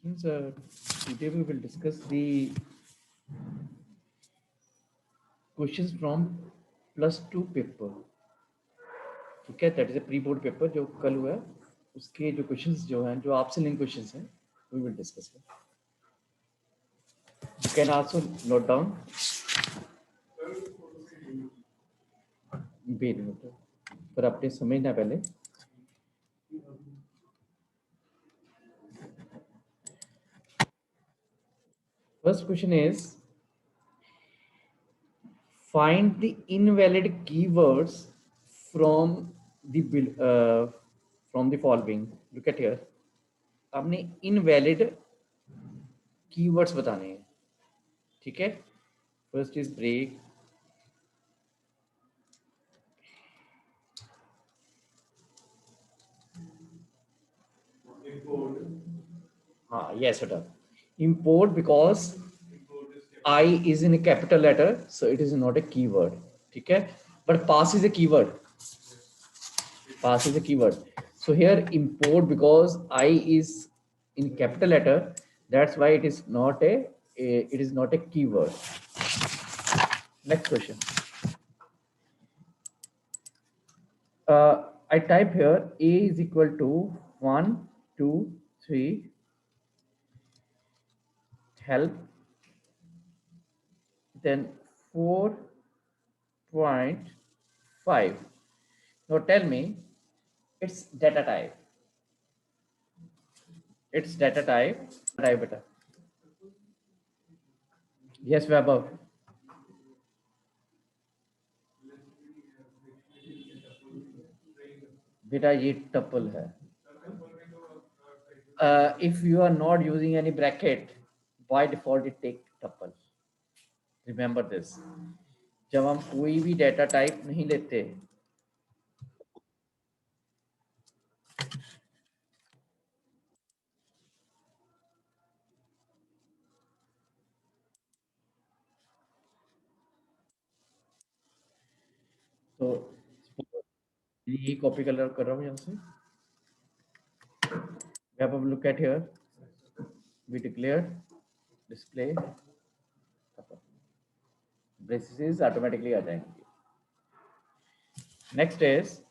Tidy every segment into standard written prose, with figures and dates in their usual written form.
Students, today we will discuss the questions from +2 paper. ठीक है, that is a pre board paper जो कल हुआ है. उसके जो क्वेश्चंस जो हैं, जो आपसे लिंक क्वेश्चंस हैं, we will discuss. You can also note down. Wait minute, पर आपने समझना पहले. First question is find the invalid keywords from from the following. Look at here. आपने invalid keywords बताने हैं. ठीक है, फर्स्ट इज ब्रेक, हाँ yes बेटा, import because I is in a capital letter, so it is not a keyword. ठीक है, but pass is a keyword. Pass is a keyword. So here import because I is in capital letter, that's why it is not a keyword. Next question. I type here A is equal to 1, 2, 3, help, then 4.5. Now tell me its data type. Its data type. Type beta. Yes, Vaibhav. बेटा ये tuple है. If you are not using any bracket, by default it take tuple. Remember this. जब हम कोई भी data type नहीं लेते, तो ये कॉपी कलर कर रहा हूँ यहाँ से. Vaibhav, look at here. We declare display braces automatically आ जाएंगे. Next is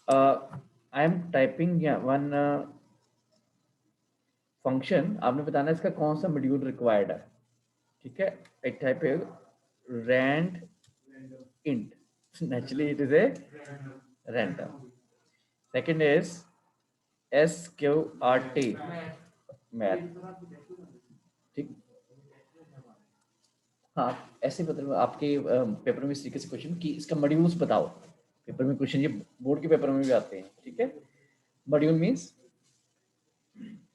I am typing one function. आपने बताना इसका कौन सा मॉड्यूल रिक्वायर्ड है. ठीक है, एक टाइप है rand int. Naturally it is a random. Second is sqrt math. ठीक, हाँ ऐसे मतलब आपके पेपर में इस तरीके से क्वेश्चन कि इसका मॉड्यूल्स बताओ. पेपर में क्वेश्चन ये बोर्ड के पेपर में भी आते हैं. ठीक है, मॉड्यूल मींस.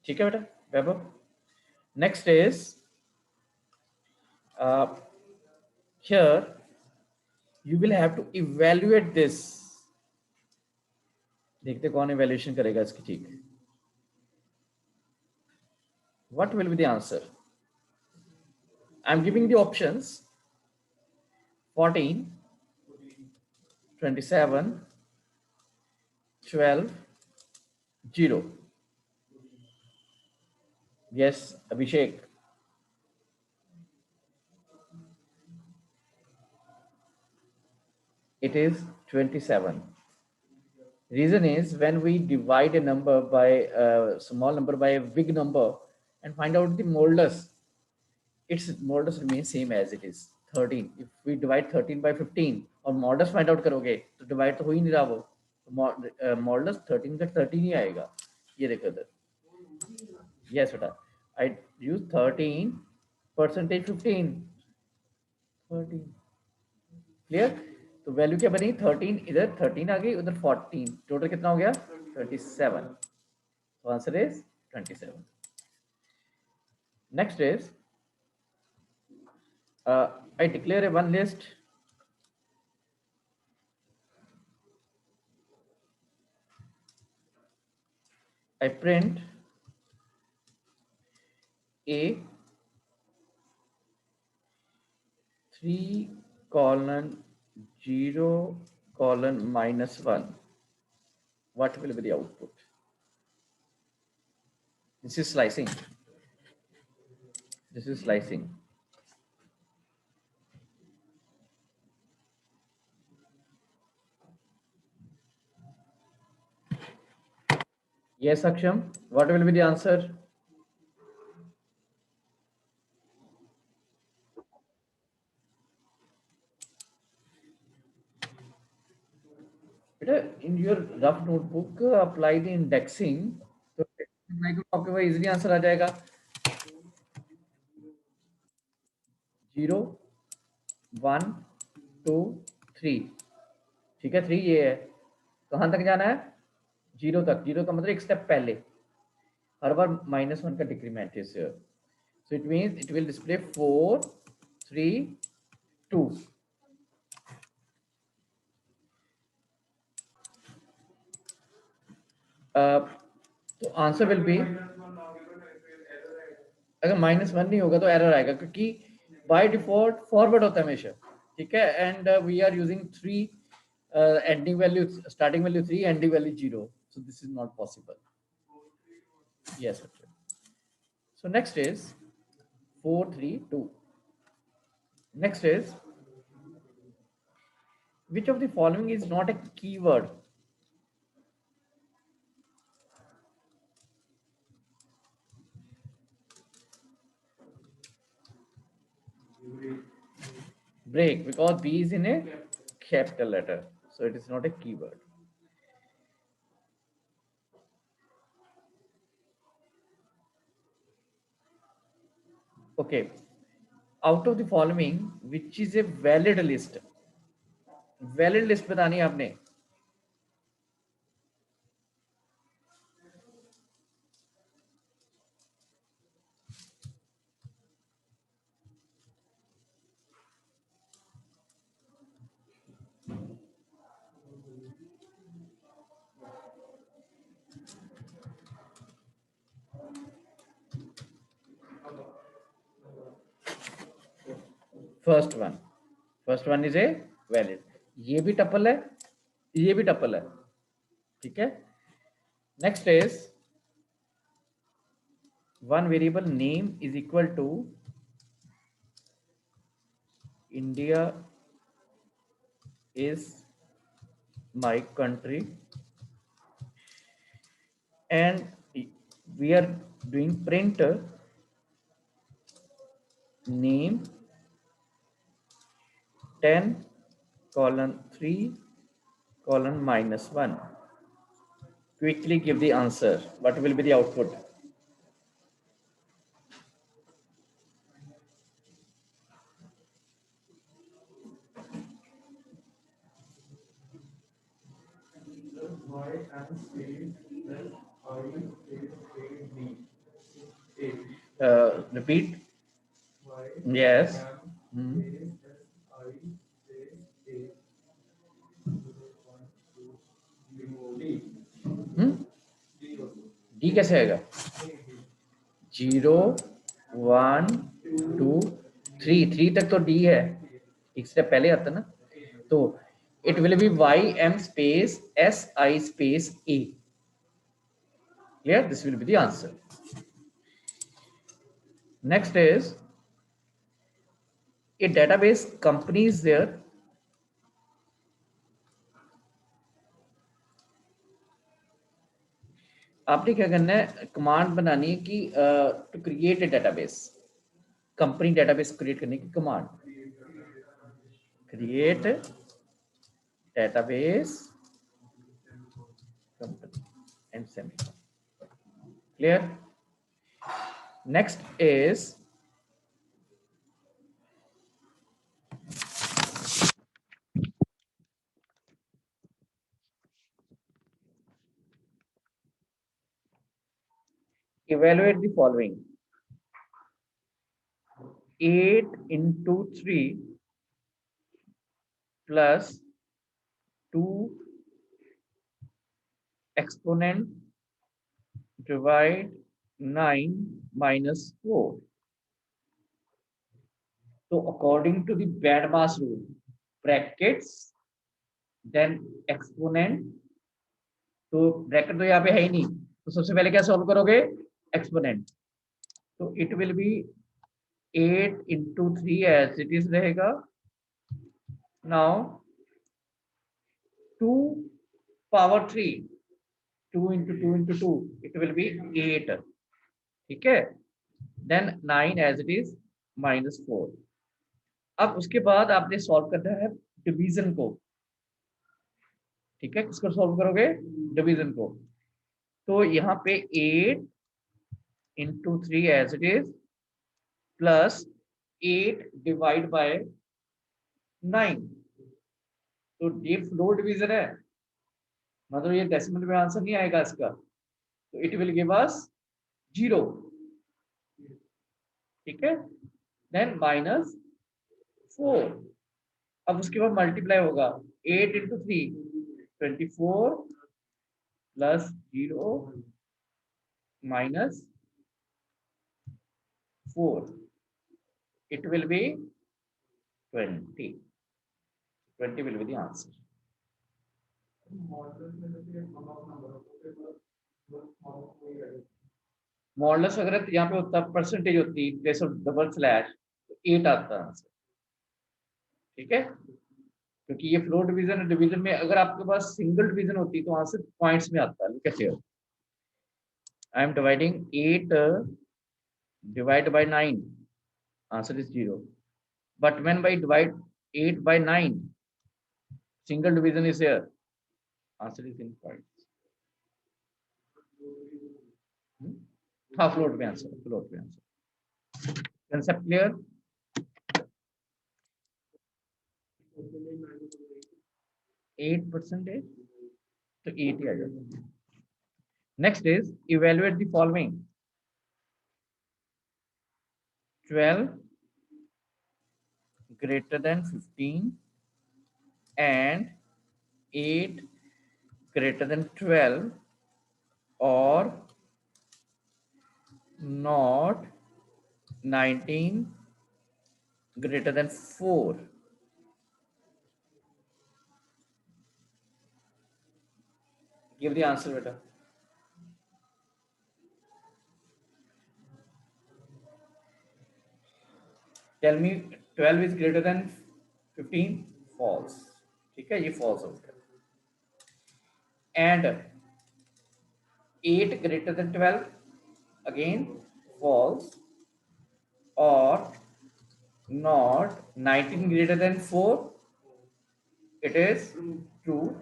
ठीक है बेटा Vaibhav. Next is here you will have to evaluate this. देखते कौन evaluation करेगा इसकी. ठीक, what will be the answer? I'm giving the options 14, 27, 12, 0. Yes, Abhishek. It is 27. Reason is when we divide a number by a small number by a big number and find out the modulus, its modulus remains same as it is 13. If we divide 13 by 15 और modulus find out करोगे तो divide तो हो ही नहीं रहा वो. modulus 13 का 13 ही आएगा. ये देखो इधर. Yes बेटा, I use 13 percentage 15. 13 क्लियर. तो वैल्यू क्या बनी 13, इधर 13 आ गई, उधर 14, टोटल कितना हो गया 27. तो answer is 27. Next is I declare a one list. I print a 3:0:-1. what will be the output? This is slicing. This is slicing. Yes, Aksham, what will be the answer? In your rough notebook, apply the indexing. तो आपके पास easily answer आ जाएगा 0 1 2 3 ठीक है 3 ये है कहां तक जाना है 0 तक 0 का मतलब एक स्टेप पहले हर बार -1 का decrement is so it means it will display 4 3 2 तो आंसर विल बी अगर -1 नहीं होगा तो एरर आएगा क्योंकि बाय डिफॉल्ट फॉरवर्ड होता है हमेशा ठीक है and we are using 3 ending value starting value 3 ending value 0 so this is not possible yes okay. So next is 432 next is which of the following is not a keyword break because B is in a capital letter so it is not a keyword okay out of the following which is a valid list बतानी है आपने first one is a valid ये भी tuple है ये भी tuple है ठीक है next is one variable name is equal to India is my country and we are doing print name 10 colon 3 colon -1 quickly give the answer what will be the output repeat yes D कैसे आएगा 0 1 2 3 तक तो D है एक step पहले आता ना तो it will be ym space si space a clear this will be the answer next is a database company is there आपने क्या करना है कमांड बनानी है कि to create a database company database create करने की command create database company and semicolon clear next is evaluate the following 8 into 3 plus 2 exponent divide 9 minus 4 so according to the BADMAS rule brackets then exponent तो bracket तो यहाँ पे है ही नहीं, तो सबसे पहले क्या सॉल्व करोगे, एक्सपोनेंट। तो it will be 8 into 3 as it is रहेगा। Now 2 power 3, 2 into 2 into 2, it will be 8। ठीक है, देन 9 एज इट इज -4। अब उसके बाद आपने सॉल्व करना है डिवीजन को। ठीक है, किसको सॉल्व करोगे, डिवीजन को। तो यहाँ पे 8 into 3 as it is plus 8 divide by 9। तो ये फ्लो डिवीजन है, मतलब ये डेसिमल में आंसर नहीं आएगा इसका, तो इट विल गिव अस 0। ठीक है, देन -4। अब उसके बाद मल्टीप्लाई होगा, 8 into 3 24 plus 0 -4, it will be 20। 20 will be the answer। Models अगर यहाँ पे होता परसेंटेज होती प्लेस ऑफ डबल स्लैश, तो 8 आता आंसर। ठीक है, क्योंकि ये फ्लो डिवीजन, डिवीजन में अगर आपके पास सिंगल डिवीजन होती तो आंसर पॉइंट्स में आता है। कैसे, I am dividing 8 divide by 9, answer is 0। But when by divide 8 by 9, single division is here, answer is in points। हाँ, फ्लोट में आंसर, फ्लोट में आंसर। Concept clear. 8% तो 8 ही आ जाता है। Next is evaluate the following. 12 greater than 15 and 8 greater than 12 or not 19 greater than 4। give the answer beta। tell me 12 is greater than 15, false। ठीक है, ये false हो गया। and 8 greater than 12, again false। or not 19 greater than 4, it is true।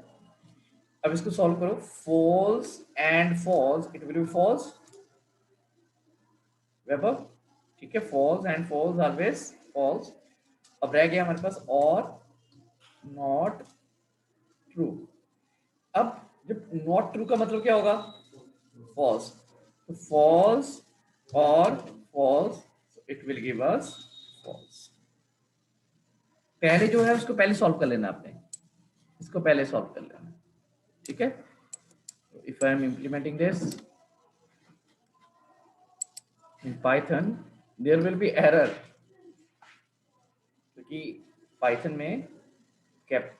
अब इसको solve करो, false and false, it will be false। Weber, ठीक है, false and false always false। अब रह गया हमारे पास और नॉट ट्रू। अब जब नॉट ट्रू का मतलब क्या होगा, फॉल्स। तो फॉल्स और false, it will give us false. पहले जो है उसको पहले सॉल्व कर लेना आपने, इसको पहले सॉल्व कर लेना। ठीक है, if I am implementing this in Python, there will be error, क्योंकि पाइथन में कैप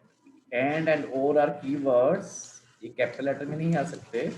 एंड और आर कीवर्ड्स, ये कैपिटल लेटर में नहीं आ सकते।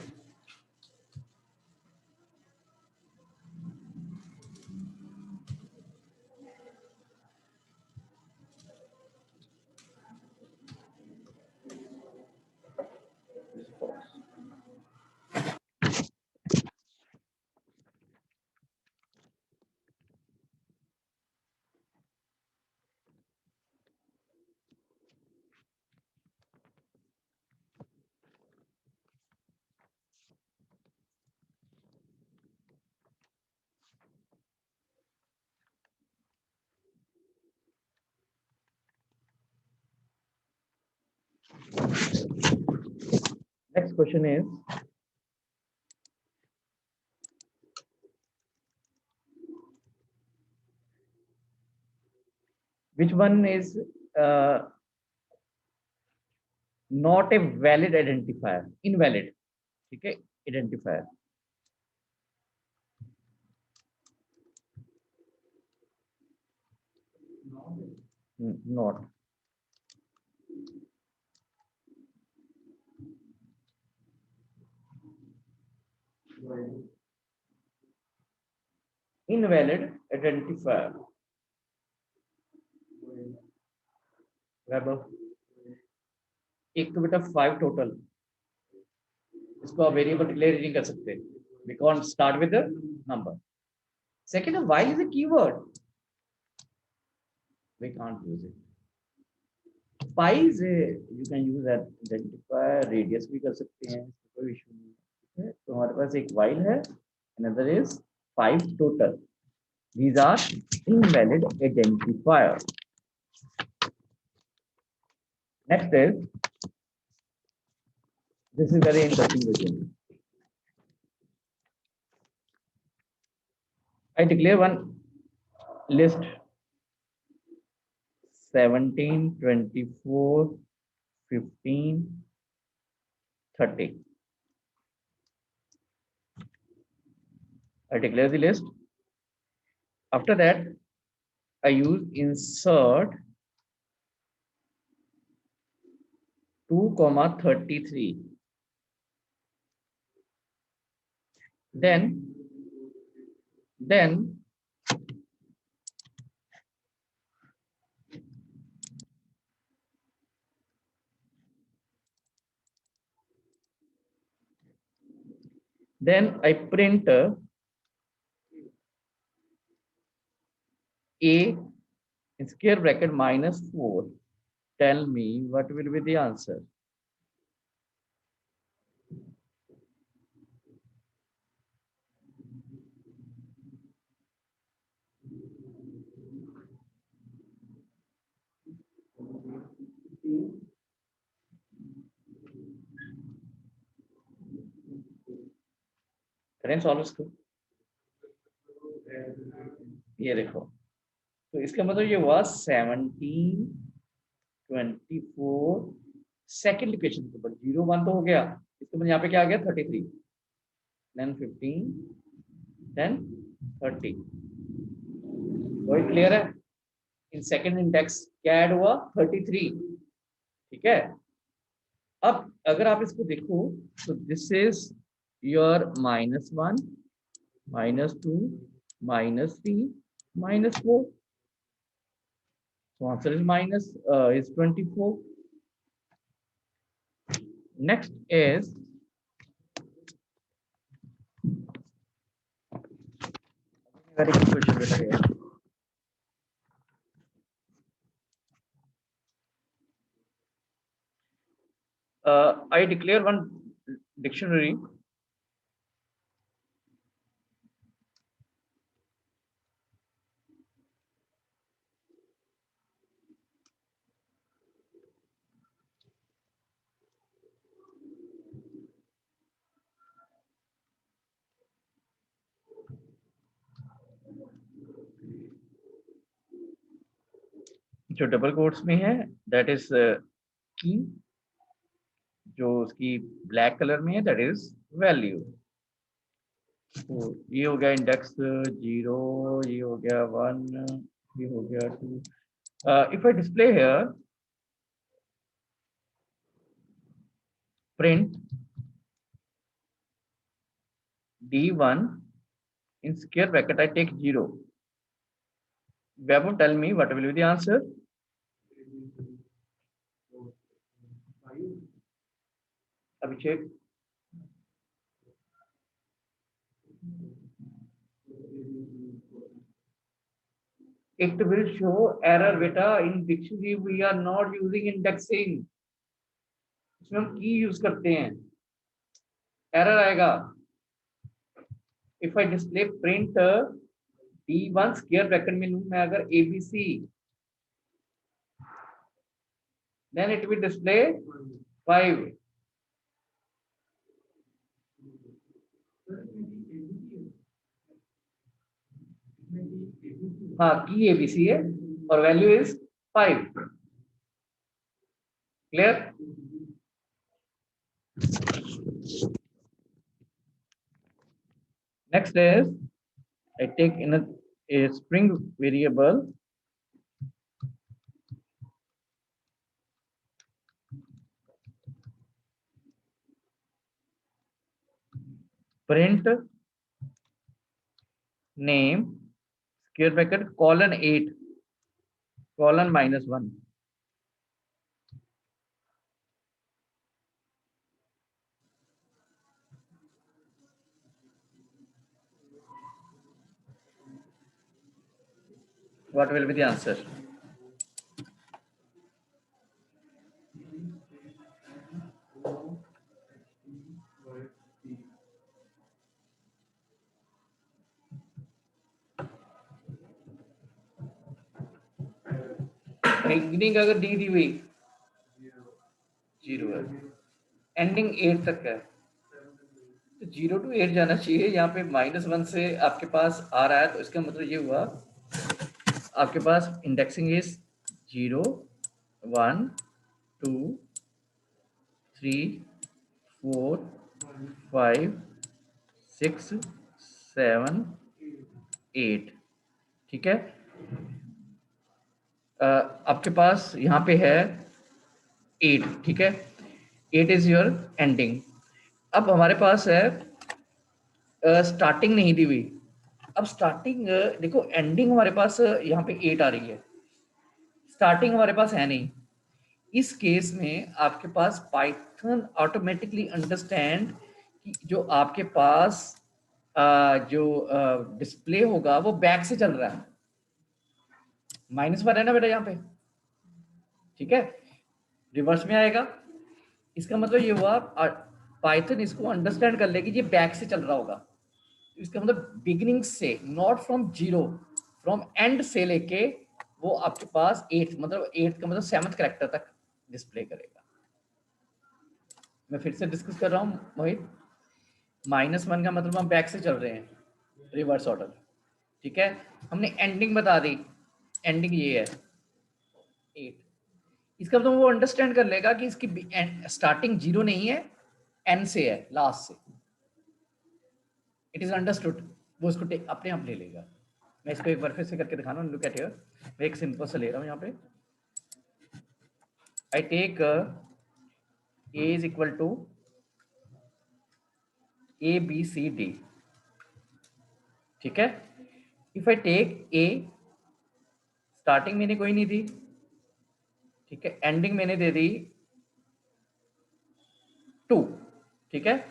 Next question is, which one is not a valid identifier, invalid। ठीक है, identifier। not। Invalid identifier. वैभव, एक तो बेटा 5 टोटल, इसको आप वेरिएबल डिक्लेयर नहीं कर सकते, we can't start with the number. Second, while is a keyword, we can't use it. Pi is a, you can use that identifier, radius भी कर सकते हैं, कोई इशू नहीं है. तो हमारे पास एक while है, another is 5 total. These are invalid identifier. Next is, this is very interesting question. I declare one list 17, 24, 15, 30. I declare the list. After that, I use insert 2,33. Then I print A in square bracket -4. Tell me what will be the answer. करें solve इसको, ये देखो, तो इसका मतलब ये हुआ 17, 24 second location के ऊपर 0, 1 तो हो गया, इसके बाद यहाँ पे क्या आ गया 33, then 15, then 30. कोई क्लियर है? इन सेकंड इंडेक्स क्या ऐड हुआ 33. ठीक है, अब अगर आप इसको देखो तो this is your -1, -2, -3, -4. So answer is 24. Next is very good question here. I declare one dictionary. जो डबल कोट्स में है दैट इज की, जो उसकी ब्लैक कलर में है दैट इज वैल्यू. तो ये हो गया इंडेक्स 0, ये हो गया 1, ये हो गया 2. If I display here print D1 in square bracket, I take 0. Vaibhav, tell me what will be the answer? Abhishek? It will show error beta. In dictionary we are not using indexing. इसमें हम की use करते हैं, error आएगा. If I display print D1 square bracket में लूं मैं अगर ABC, then it will display 5. हाँ, की ABC है और value is 5. Clear? Next is I take in a string variable print name square bracket colon 8 colon -1. What will be the answer? Beginning अगर D दी हुई 0 है, एंडिंग 8 तक है, तो 0 to 8 जाना चाहिए. यहाँ पे -1 से आपके पास आ रहा है, तो इसका मतलब ये हुआ आपके पास इंडेक्सिंग इज 0 1 2 3 4 5 6 7 8. ठीक है. आपके पास यहाँ पे है 8. ठीक है, 8 इज योर एंडिंग. अब हमारे पास है स्टार्टिंग नहीं दी हुई. अब स्टार्टिंग देखो, एंडिंग हमारे पास यहाँ पे 8 आ रही है, स्टार्टिंग हमारे पास है नहीं. इस केस में आपके पास पाइथन ऑटोमेटिकली अंडरस्टैंड कि जो आपके पास जो डिस्प्ले होगा वो बैक से चल रहा है. -1 है ना बेटा यहाँ पे. ठीक है, रिवर्स में आएगा. इसका मतलब ये हुआ पाइथन इसको अंडरस्टैंड कर लेगी ये बैक से चल रहा होगा. इसका मतलब बिगिनिंग से, नॉट फ्रॉम 0, फ्रॉम एंड से लेके वो आपके पास 8 मतलब 8 का मतलब 7th कैरेक्टर तक डिस्प्ले करेगा. मैं फिर से डिस्कस कर रहा हूँ मोहित. -1 का मतलब हम बैक से चल रहे हैं, रिवर्स ऑर्डर. ठीक है, हमने एंडिंग बता दी, एंडिंग ये है 8. इसका मतलब वो अंडरस्टैंड कर लेगा कि इसकी स्टार्टिंग 0 नहीं है, एन से है, लास्ट से. It is understood. वो इसको अपने आप ले लेगा. मैं इसको एक बार फिर से करके दिखा रहा हूँ. Look at here. मैं एक सिंपल सा ले रहा हूँ यहाँ पे. I take a is equal to A B C D. ठीक है, if I take a, starting मैंने कोई नहीं दी. ठीक है, एंडिंग मैंने दे दी 2. ठीक है,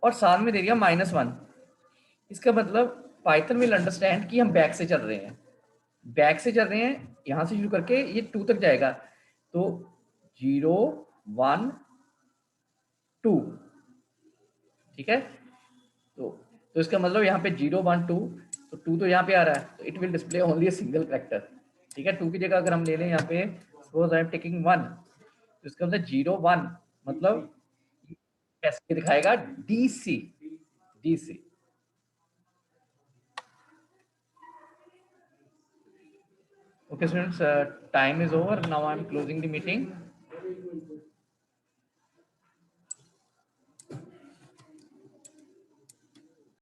और साथ में दे दिया -1. इसका मतलब पाइथन विल अंडरस्टैंड कि हम बैक से चल रहे हैं, बैक से चल रहे हैं. यहां से शुरू करके ये 2 तक जाएगा, तो 0 1 2. ठीक है, तो इसका मतलब यहाँ पे 0 1 2, तो 2 तो यहाँ पे आ रहा है, तो it will display only a single character. ठीक है, 2 की जगह अगर हम ले लें यहाँ पे सपोज आई एम टेकिंग 1, तो इसका मतलब 0 1 मतलब कैसे दिखाएगा, D C. D C. Okay students, time is over. Now I am closing the meeting.